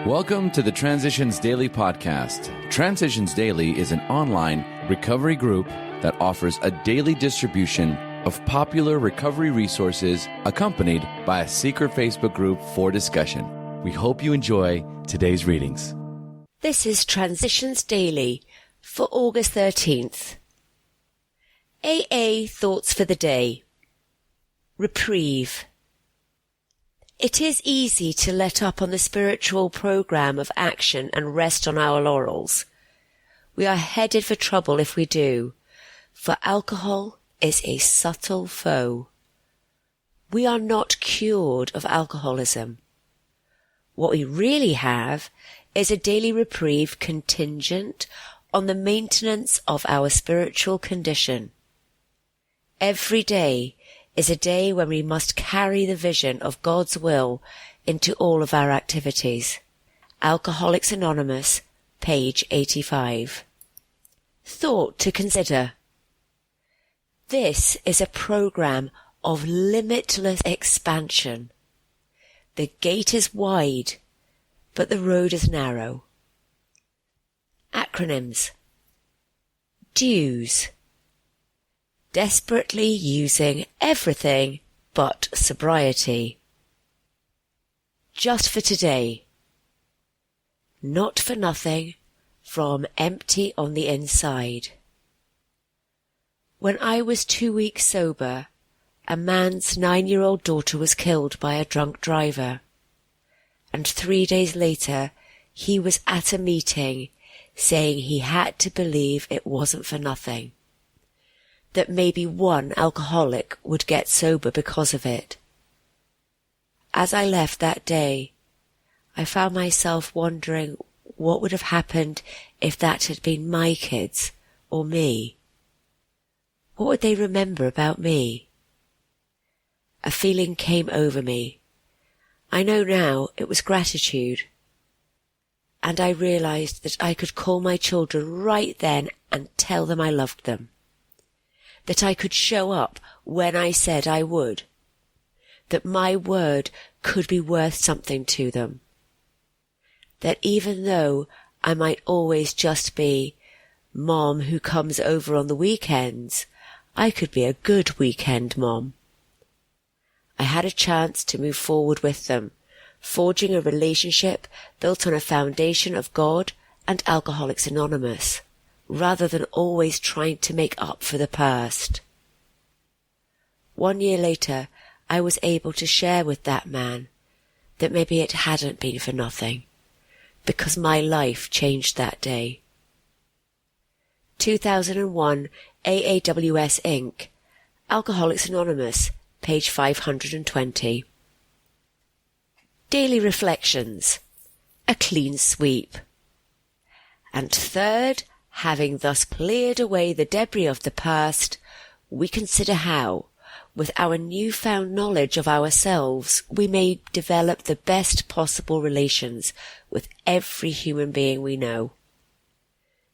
Welcome to the Transitions Daily podcast. Transitions Daily is an online recovery group that offers a daily distribution of popular recovery resources accompanied by a secret Facebook group for discussion. We hope you enjoy today's readings. This is Transitions Daily for August 13th. AA Thoughts for the Day. Reprieve. It is easy to let up on the spiritual program of action and rest on our laurels. We are headed for trouble if we do, for alcohol is a subtle foe. We are not cured of alcoholism. What we really have is a daily reprieve contingent on the maintenance of our spiritual condition. Every day is a day when we must carry the vision of God's will into all of our activities. Alcoholics Anonymous, page 85. Thought to consider. This is a program of limitless expansion. The gate is wide, but the road is narrow. Acronyms. DUES. Desperately using everything but sobriety. Just for today. Not for nothing, from empty on the inside. When I was 2 weeks sober, a man's 9-year-old daughter was killed by a drunk driver. And 3 days later, he was at a meeting saying he had to believe it wasn't for nothing. That maybe one alcoholic would get sober because of it. As I left that day, I found myself wondering what would have happened if that had been my kids or me. What would they remember about me? A feeling came over me. I know now it was gratitude. And I realized that I could call my children right then and tell them I loved them. That I could show up when I said I would. That my word could be worth something to them. That even though I might always just be Mom who comes over on the weekends, I could be a good weekend mom. I had a chance to move forward with them, forging a relationship built on a foundation of God and Alcoholics Anonymous, rather than always trying to make up for the past. 1 year later, I was able to share with that man that maybe it hadn't been for nothing, because my life changed that day. 2001 AAWS Inc., Alcoholics Anonymous, page 520. Daily Reflections. A clean sweep. And third, having thus cleared away the debris of the past, we consider how, with our newfound knowledge of ourselves, we may develop the best possible relations with every human being we know.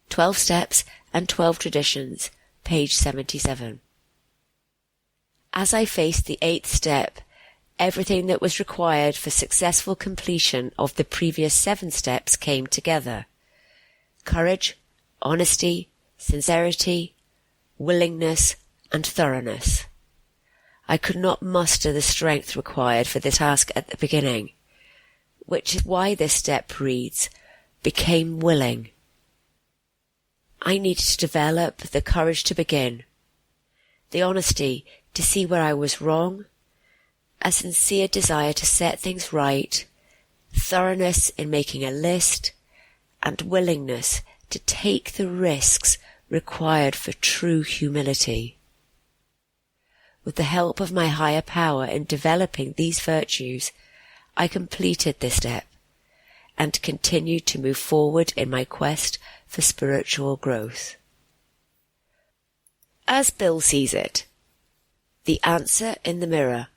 12 Steps and 12 Traditions, page 77. As I faced the 8th step, everything that was required for successful completion of the previous 7 steps came together. Courage, honesty, sincerity, willingness, and thoroughness. I could not muster the strength required for the task at the beginning, which is why this step reads, became willing. I needed to develop the courage to begin, the honesty to see where I was wrong, a sincere desire to set things right, thoroughness in making a list, and willingness to take the risks required for true humility. With the help of my higher power in developing these virtues, I completed this step and continued to move forward in my quest for spiritual growth. As Bill sees it, the answer in the mirror.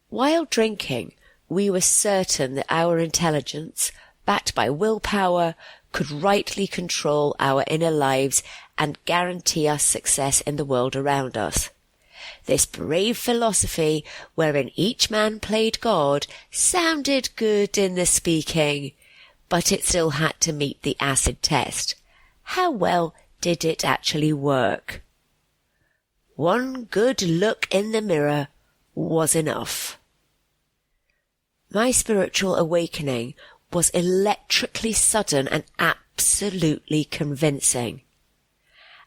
While drinking, we were certain that our intelligence, backed by willpower, could rightly control our inner lives and guarantee us success in the world around us. This brave philosophy, wherein each man played God, sounded good in the speaking, but it still had to meet the acid test. How well did it actually work? One good look in the mirror was enough. My spiritual awakening was electrically sudden and absolutely convincing.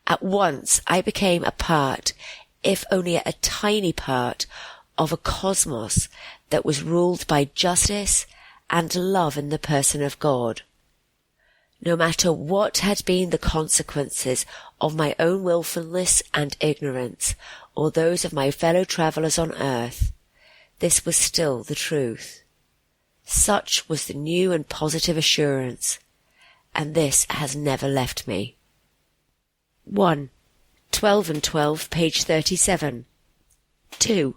At once I became a part, if only a tiny part, of a cosmos that was ruled by justice and love in the person of God. No matter what had been the consequences of my own willfulness and ignorance, or those of my fellow travellers on earth, this was still the truth. Such was the new and positive assurance, and this has never left me. 1. 12 and 12, page 37. 2.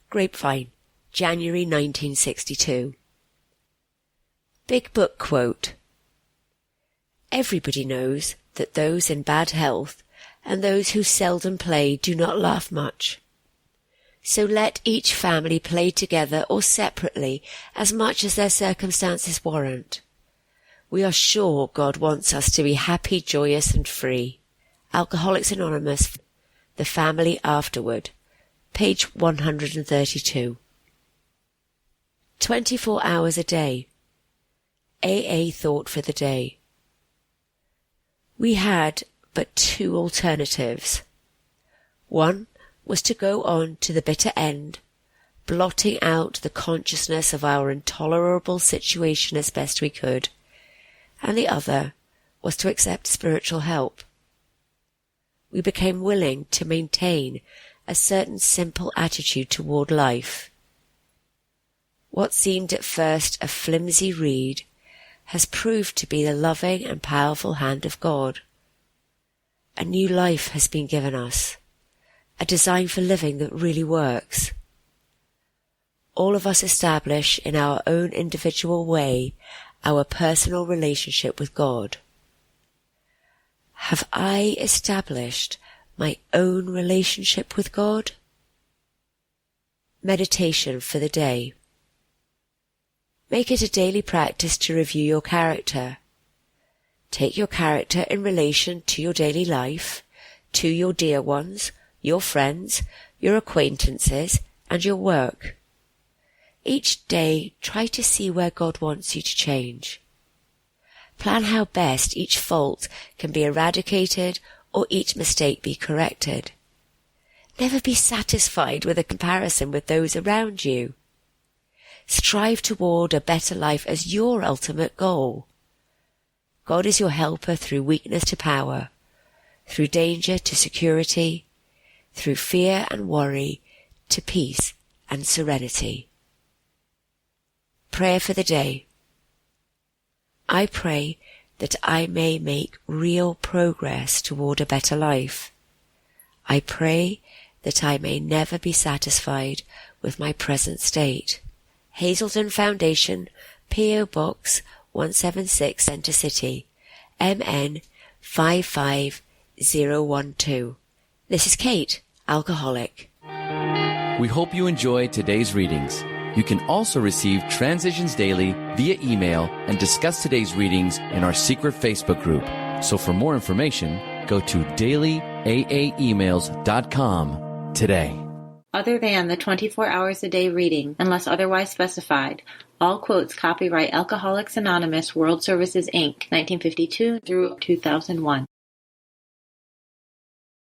Grapevine, January 1962. Big Book quote. Everybody knows that those in bad health and those who seldom play do not laugh much. So let each family play together or separately as much as their circumstances warrant. We are sure God wants us to be happy, joyous and free. Alcoholics Anonymous, The Family Afterward, page 132. 24 hours a day. AA thought for the day. We had but two alternatives. One was to go on to the bitter end, blotting out the consciousness of our intolerable situation as best we could, and the other was to accept spiritual help. We became willing to maintain a certain simple attitude toward life. What seemed at first a flimsy reed has proved to be the loving and powerful hand of God. A new life has been given us, a design for living that really works. All of us establish in our own individual way our personal relationship with God. Have I established my own relationship with God? Meditation for the day. Make it a daily practice to review your character. Take your character in relation to your daily life, to your dear ones, your friends, your acquaintances, and your work. Each day try to see where God wants you to change. Plan how best each fault can be eradicated or each mistake be corrected. Never be satisfied with a comparison with those around you. Strive toward a better life as your ultimate goal. God is your helper through weakness to power, through danger to security, through fear and worry to peace and serenity. Prayer for the day. I pray that I may make real progress toward a better life. I pray that I may never be satisfied with my present state. Hazelden Foundation, P.O. Box 176, Center City, MN 55012. This is Kate, alcoholic. We hope you enjoyed today's readings. You can also receive Transitions Daily via email and discuss today's readings in our secret Facebook group. So for more information, go to dailyaaemails.com today. Other than the 24 hours a day reading, unless otherwise specified, all quotes copyright Alcoholics Anonymous World Services, Inc., 1952 through 2001.